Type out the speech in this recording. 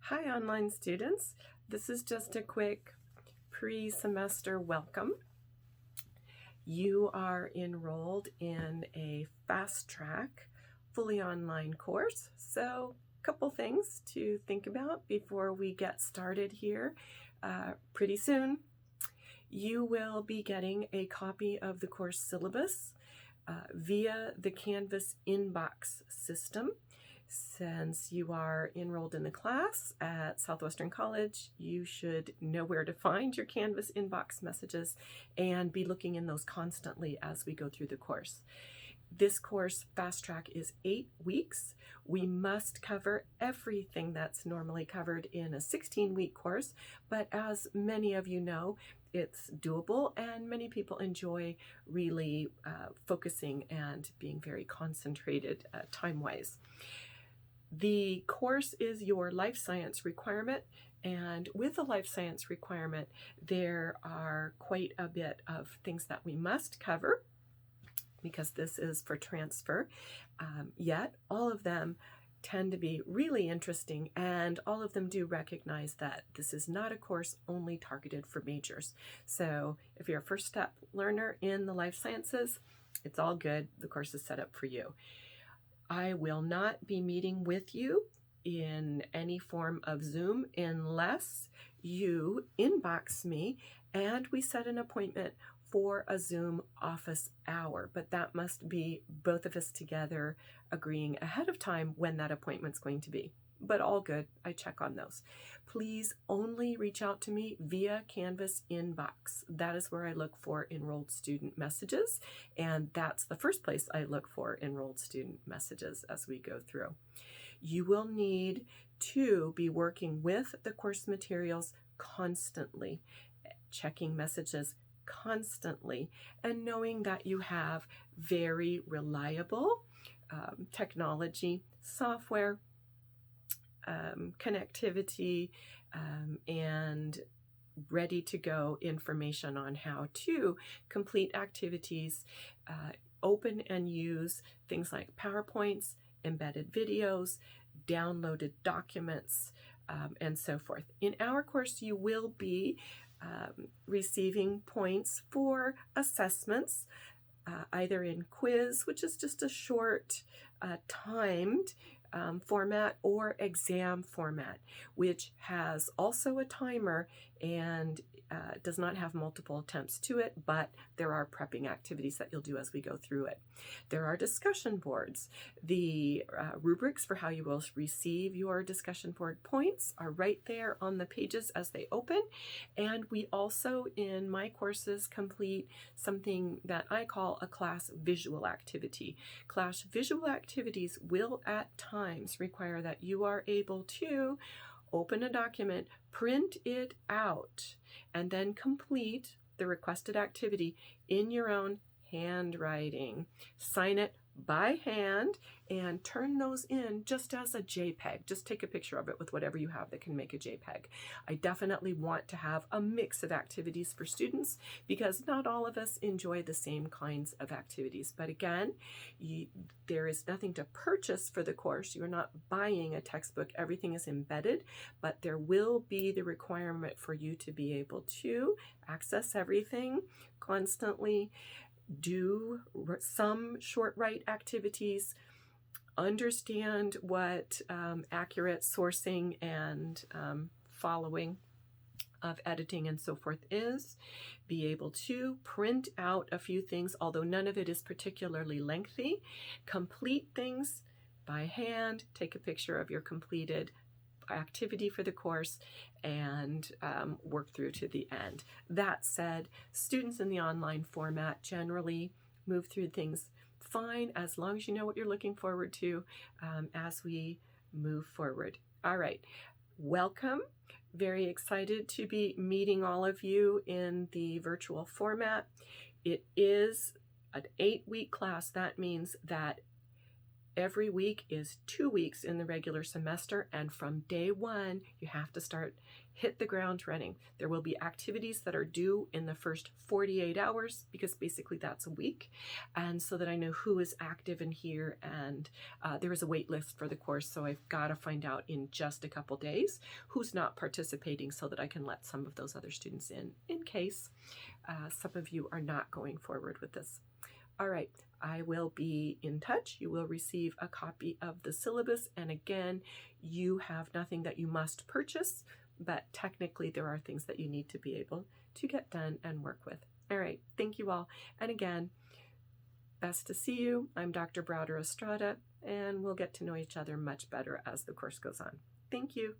Hi, online students. This is just a quick pre-semester welcome. You are enrolled in a fast track, fully online course. So a couple things to think about before we get started here. Pretty soon, you will be getting a copy of the course syllabus via the Canvas inbox system. Since you are enrolled in the class at Southwestern College, you should know where to find your Canvas inbox messages and be looking in those constantly as we go through the course. This course, Fast Track, is 8 weeks. We must cover everything that's normally covered in a 16-week course, but as many of you know, it's doable and many people enjoy really focusing and being very concentrated time-wise. The course is your life science requirement, and with a life science requirement, there are quite a bit of things that we must cover because this is for transfer. Yet all of them tend to be really interesting, and all of them do recognize that this is not a course only targeted for majors. So if you're a first step learner in the life sciences, it's all good. The course is set up for you. I will not be meeting with you in any form of Zoom unless you inbox me and we set an appointment for a Zoom office hour, but that must be both of us together agreeing ahead of time when that appointment's going to be. But all good, I check on those. Please only reach out to me via Canvas inbox. That is where I look for enrolled student messages, and that's the first place I look for enrolled student messages as we go through. You will need to be working with the course materials constantly, checking messages constantly, and knowing that you have very reliable technology, software, connectivity, and ready to go information on how to complete activities, open and use things like PowerPoints, embedded videos, downloaded documents, and so forth. In our course, you will be receiving points for assessments, either in quiz, which is just a short timed format, or exam format, which has also a timer and does not have multiple attempts to it, but there are prepping activities that you'll do as we go through it. There are discussion boards. The rubrics for how you will receive your discussion board points are right there on the pages as they open. And we also, in my courses, complete something that I call a class visual activity. Class visual activities will at times require that you are able to open a document, print it out, and then complete the requested activity in your own handwriting. Sign it by hand and turn those in just as a JPEG. Just take a picture of it with whatever you have that can make a JPEG. I definitely want to have a mix of activities for students because not all of us enjoy the same kinds of activities. But again, there is nothing to purchase for the course. You're not buying a textbook. Everything is embedded, but there will be the requirement for you to be able to access everything constantly, do some short write activities, understand what accurate sourcing and following of editing and so forth is, be able to print out a few things, although none of it is particularly lengthy, complete things by hand, take a picture of your completed activity for the course, and work through to the end. That said, students in the online format generally move through things fine as long as you know what you're looking forward to as we move forward. All right, welcome. Very excited to be meeting all of you in the virtual format. It is an 8-week class. That means that Every week is 2 weeks in the regular semester, and from day one, you have to hit the ground running. There will be activities that are due in the first 48 hours, because basically that's a week, and so that I know who is active in here, and there is a wait list for the course, so I've got to find out in just a couple days who's not participating so that I can let some of those other students in case some of you are not going forward with this. All right, I will be in touch. You will receive a copy of the syllabus, and again, you have nothing that you must purchase, but technically there are things that you need to be able to get done and work with. All right, thank you all. And again, best to see you. I'm Dr. Browder-Estrada, and we'll get to know each other much better as the course goes on. Thank you.